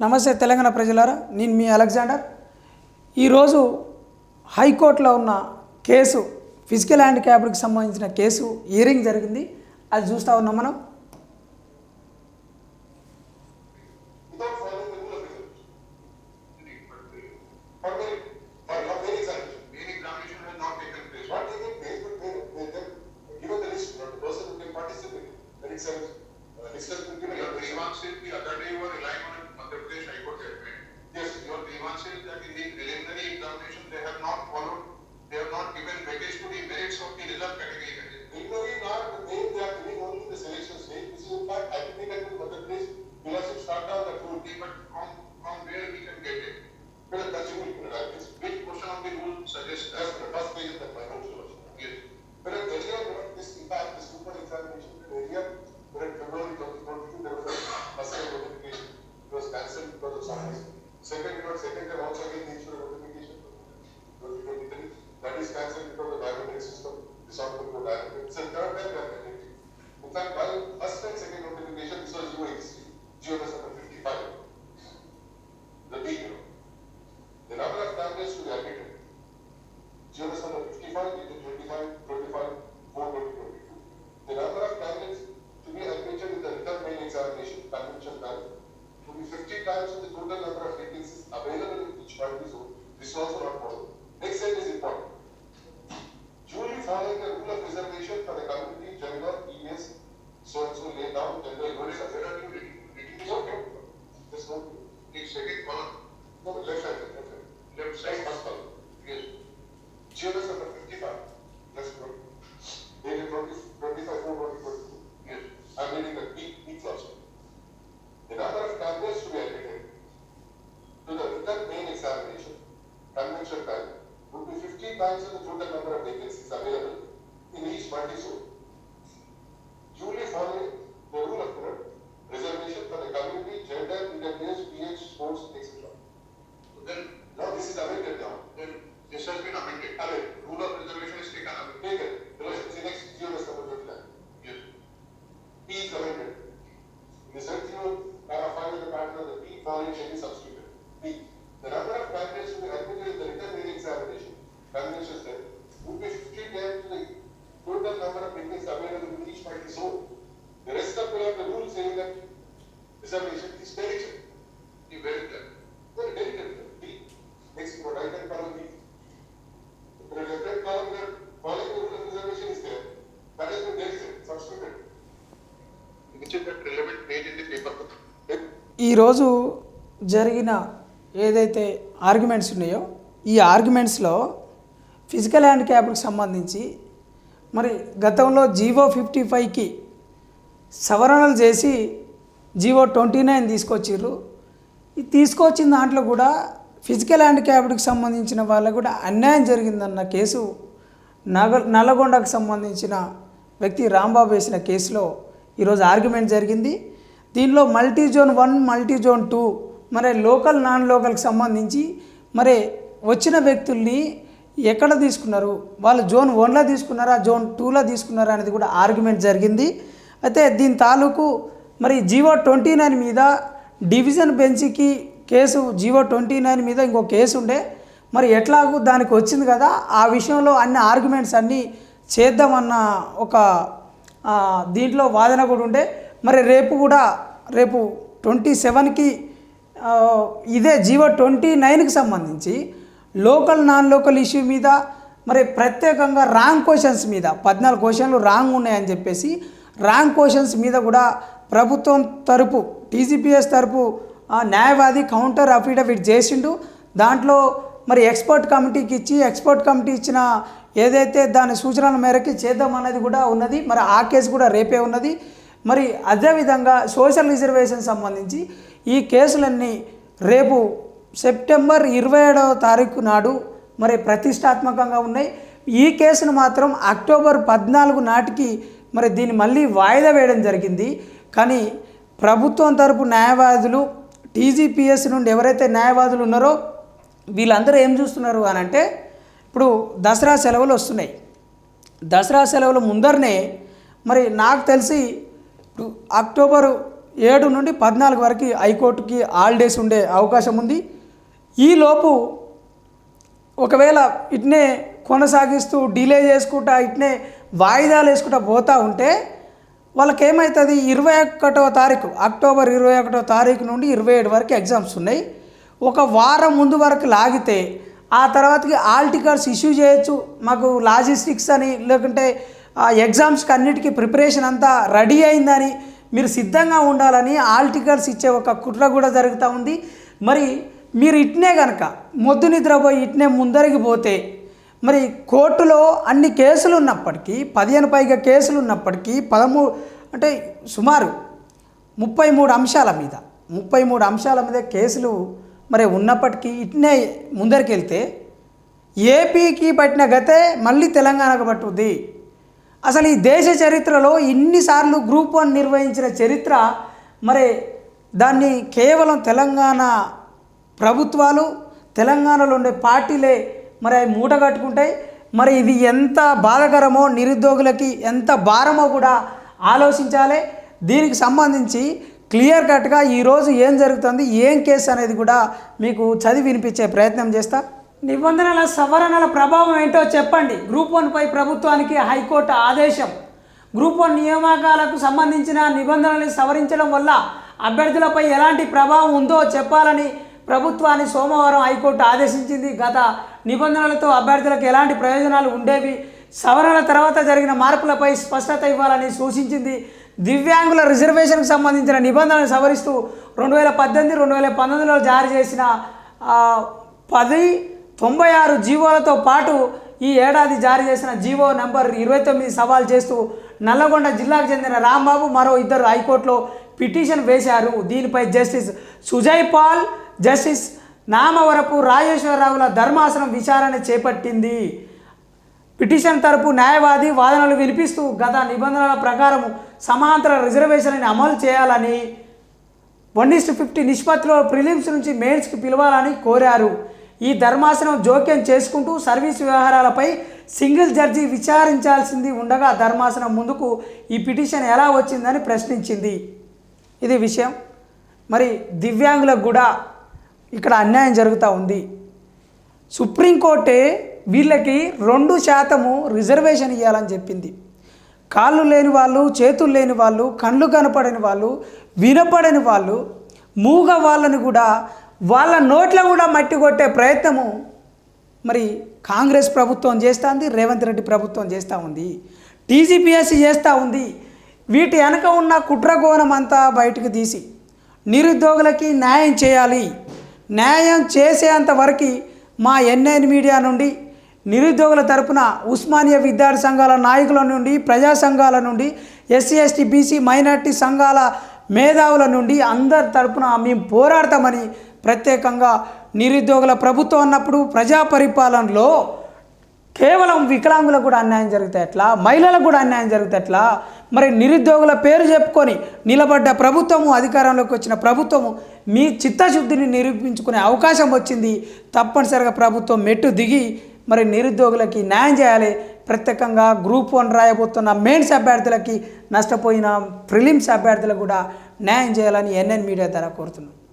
నమస్తే తెలంగాణ ప్రజలారా, నేను మీ అలెగ్జాండర్. ఈరోజు హైకోర్టులో ఉన్న కేసు ఫిజికల్ హ్యాండిక్యాప్డ్కి సంబంధించిన కేసు హియరింగ్ జరిగింది. అది చూస్తూ ఉన్నాం మనం. ఈరోజు జరిగిన ఏదైతే ఆర్గ్యుమెంట్స్ ఉన్నాయో ఈ ఆర్గ్యుమెంట్స్లో ఫిజికల్ హ్యాండిక్యాప్డ్కి సంబంధించి మరి గతంలో జీవో 55కి సవరణలు చేసి జీవో 29 తీసుకొచ్చిర్రు. ఈ తీసుకొచ్చిన దాంట్లో కూడా ఫిజికల్ హ్యాండిక్యాప్డ్కి సంబంధించిన వాళ్ళకు కూడా అన్యాయం జరిగిందన్న కేసు నల్లగొండకు సంబంధించిన వ్యక్తి రాంబాబు వేసిన కేసులో ఈరోజు ఆర్గ్యుమెంట్ జరిగింది. దీనిలో మల్టీ జోన్ 1 మల్టీ జోన్ 2 మరి లోకల్ నాన్ లోకల్కి సంబంధించి మరి వచ్చిన వ్యక్తుల్ని ఎక్కడ తీసుకున్నారు, వాళ్ళు జోన్ 1లో తీసుకున్నారా జోన్ 2లో తీసుకున్నారా అనేది కూడా ఆర్గ్యుమెంట్ జరిగింది. అయితే దీని తాలూకు మరి జీవో 29 మీద డివిజన్ బెంచ్కి కేసు జీవో 29 మీద ఇంకో కేసు ఉండే, మరి ఎట్లాగూ దానికి వచ్చింది కదా, ఆ విషయంలో అన్ని ఆర్గ్యుమెంట్స్ అన్నీ చేద్దామన్న ఒక దీంట్లో వాదన కూడా ఉండే. మరి రేపు 27కి ఇదే జీవో 29కి సంబంధించి లోకల్ నాన్ లోకల్ ఇష్యూ మీద మరి ప్రత్యేకంగా రాంగ్ క్వశ్చన్స్ మీద 14 క్వశ్చన్లు రాంగ్ ఉన్నాయని చెప్పేసి రాంగ్ క్వశ్చన్స్ మీద కూడా ప్రభుత్వం తరపు టీజీపీఎస్ తరపు న్యాయవాది కౌంటర్ అఫిడవిట్ చేసిండు. దాంట్లో మరి ఎక్స్పర్ట్ కమిటీకి ఇచ్చి ఎక్స్పర్ట్ కమిటీ ఇచ్చిన ఏదైతే దాని సూచనల మేరకు చేద్దామన్నది కూడా ఉన్నది. మరి ఆ కేసు కూడా రేపే ఉన్నది. మరి అదేవిధంగా సోషల్ రిజర్వేషన్ సంబంధించి ఈ కేసులన్నీ రేపు సెప్టెంబర్ 27వ తారీఖు నాడు మరి ప్రతిష్టాత్మకంగా ఉన్నాయి. ఈ కేసును మాత్రం అక్టోబర్ 14 నాటికి మరి దీన్ని మళ్ళీ వాయిదా వేయడం జరిగింది. కానీ ప్రభుత్వం తరపు న్యాయవాదులు టీజీపీఎస్ నుండి ఎవరైతే న్యాయవాదులు ఉన్నారో వీళ్ళందరూ ఏం చూస్తున్నారు అని అంటే, ఇప్పుడు దసరా సెలవులు వస్తున్నాయి. దసరా సెలవుల ముందరనే మరి నాకు తెలిసి అక్టోబర్ 7 నుండి 14 వరకు హైకోర్టుకి హాలిడేస్ ఉండే అవకాశం ఉంది. ఈలోపు ఒకవేళ ఇట్నే కొనసాగిస్తూ డిలే చేసుకుంటా ఇట్నే వాయిదాలు వేసుకుంటా పోతూ ఉంటే వాళ్ళకి ఏమవుతుంది, 21వ తారీఖు అక్టోబర్ 21వ తారీఖు నుండి 27 వరకు ఎగ్జామ్స్ ఉన్నాయి. ఒక వారం ముందు వరకు లాగితే ఆ తర్వాతకి ఆల్ టికెట్స్ ఇష్యూ చేయొచ్చు. మాకు లాజిస్టిక్స్ అని లేకుంటే ఎగ్జామ్స్కి అన్నిటికీ ప్రిపరేషన్ అంతా రెడీ అయిందని మీరు సిద్ధంగా ఉండాలని ఆల్ టికెట్స్ ఇచ్చే ఒక కుట్ర కూడా జరుగుతూ ఉంది. మరి మీరు ఇట్నే కనుక మొద్దు నిద్రపోయి ఇట్నే ముందరికి పోతే మరి కోర్టులో అన్ని కేసులు ఉన్నప్పటికీ 15 పైగా కేసులు ఉన్నప్పటికీ 13 అంటే సుమారు 33 అంశాల మీద కేసులు మరి ఉన్నప్పటికీ ఇట్నే ముందరికి వెళ్తే ఏపీకి పట్టిన గతే మళ్ళీ తెలంగాణకు పట్టుద్ది. అసలు ఈ దేశ చరిత్రలో ఇన్నిసార్లు గ్రూప్ 1 నిర్వహించిన చరిత్ర మరి దాన్ని కేవలం తెలంగాణ ప్రభుత్వాలు తెలంగాణలో ఉండే పార్టీలే మరి అవి మూట కట్టుకుంటాయి. మరి ఇది ఎంత బాధాకరమో నిరుద్యోగులకి ఎంత భారమో కూడా ఆలోచించాలి. దీనికి సంబంధించి క్లియర్ కట్గా ఈరోజు ఏం జరుగుతుంది, ఏం కేసు అనేది కూడా మీకు చదివి వినిపించే ప్రయత్నం చేస్తా. నిబంధనల సవరణల ప్రభావం ఏంటో చెప్పండి. గ్రూప్ 1 పై ప్రభుత్వానికి హైకోర్టు ఆదేశం. గ్రూప్ 1 నియామకాలకు సంబంధించిన నిబంధనలను సవరించడం వల్ల అభ్యర్థులపై ఎలాంటి ప్రభావం ఉందో చెప్పాలని ప్రభుత్వాన్ని సోమవారం హైకోర్టు ఆదేశించింది. గత నిబంధనలతో అభ్యర్థులకు ఎలాంటి ప్రయోజనాలు ఉండేవి, సవరణల తర్వాత జరిగిన మార్పులపై స్పష్టత ఇవ్వాలని సూచించింది. దివ్యాంగుల రిజర్వేషన్కు సంబంధించిన నిబంధనలు సవరిస్తూ 2018-2019లో జారీ చేసిన 1096 జీవోలతో పాటు ఈ ఏడాది జారీ చేసిన జీవో నంబర్ 29 సవాల్ చేస్తూ నల్లగొండ జిల్లాకు చెందిన రాంబాబు మరో 2 హైకోర్టులో పిటిషన్ వేశారు. దీనిపై జస్టిస్ సుజయ్ పాల్, జస్టిస్ నామవరపు రాజేశ్వరరావుల ధర్మాసనం విచారణ చేపట్టింది. పిటిషన్ తరపు న్యాయవాది వాదనలు వినిపిస్తూ గత నిబంధనల ప్రకారం సమాంతర రిజర్వేషన్ని అమలు చేయాలని 1:50 నిష్పత్తిలో ప్రిలిమ్స్ నుంచి మెయిన్స్కి పిలవాలని కోరారు. ఈ ధర్మాసనం జోక్యం చేసుకుంటూ సర్వీస్ వ్యవహారాలపై సింగిల్ జడ్జి విచారించాల్సింది ఉండగా ధర్మాసనం ముందుకు ఈ పిటిషన్ ఎలా వచ్చిందని ప్రశ్నించింది. ఇది విషయం. మరి దివ్యాంగులకు కూడా ఇక్కడ అన్యాయం జరుగుతూ ఉంది. సుప్రీంకోర్టే వీళ్ళకి 2% రిజర్వేషన్ ఇవ్వాలని చెప్పింది. కాళ్ళు లేని వాళ్ళు, చేతులు లేని వాళ్ళు, కళ్ళు కనపడని వాళ్ళు, వినపడని వాళ్ళు, మూగ వాళ్ళని కూడా వాళ్ళ నోట్లో కూడా మట్టి కొట్టే ప్రయత్నము మరి కాంగ్రెస్ ప్రభుత్వం చేస్తుంది, రేవంత్ రెడ్డి ప్రభుత్వం చేస్తూ ఉంది, టీజీపీఎస్సీ చేస్తూ ఉంది. వీటి వెనక ఉన్న కుట్రకోణం అంతా బయటకు తీసి నిరుద్యోగులకి న్యాయం చేయాలి. న్యాయం చేసేంత వరకు మా ఎన్ఐన్ మీడియా నుండి నిరుద్యోగుల తరపున ఉస్మానియా విద్యార్థి సంఘాల నాయకుల నుండి, ప్రజా సంఘాల నుండి, ఎస్సీ ఎస్టీ బీసీ మైనార్టీ సంఘాల మేధావుల నుండి అందరి తరపున మేము పోరాడతామని ప్రత్యేకంగా నిరుద్యోగుల ప్రభుత్వం అన్నప్పుడు ప్రజా పరిపాలనలో కేవలం వికలాంగులకు కూడా అన్యాయం జరిగితే ఎట్లా, మహిళలకు కూడా అన్యాయం జరిగితే ఎట్లా, మరి నిరుద్యోగుల పేరు చెప్పుకొని నిలబడ్డ ప్రభుత్వము, అధికారంలోకి వచ్చిన ప్రభుత్వము మీ చిత్తశుద్ధిని నిరూపించుకునే అవకాశం వచ్చింది. తప్పనిసరిగా ప్రభుత్వం మెట్టు దిగి మరి నిరుద్యోగులకి న్యాయం చేయాలి. ప్రత్యేకంగా గ్రూప్ 1 రాయబోతున్న మెయిన్స్ అభ్యర్థులకి, నష్టపోయిన ప్రిలిమ్స్ అభ్యర్థులకు కూడా న్యాయం చేయాలని ఎన్ఎన్ మీడియా ద్వారా కోరుతున్నాం.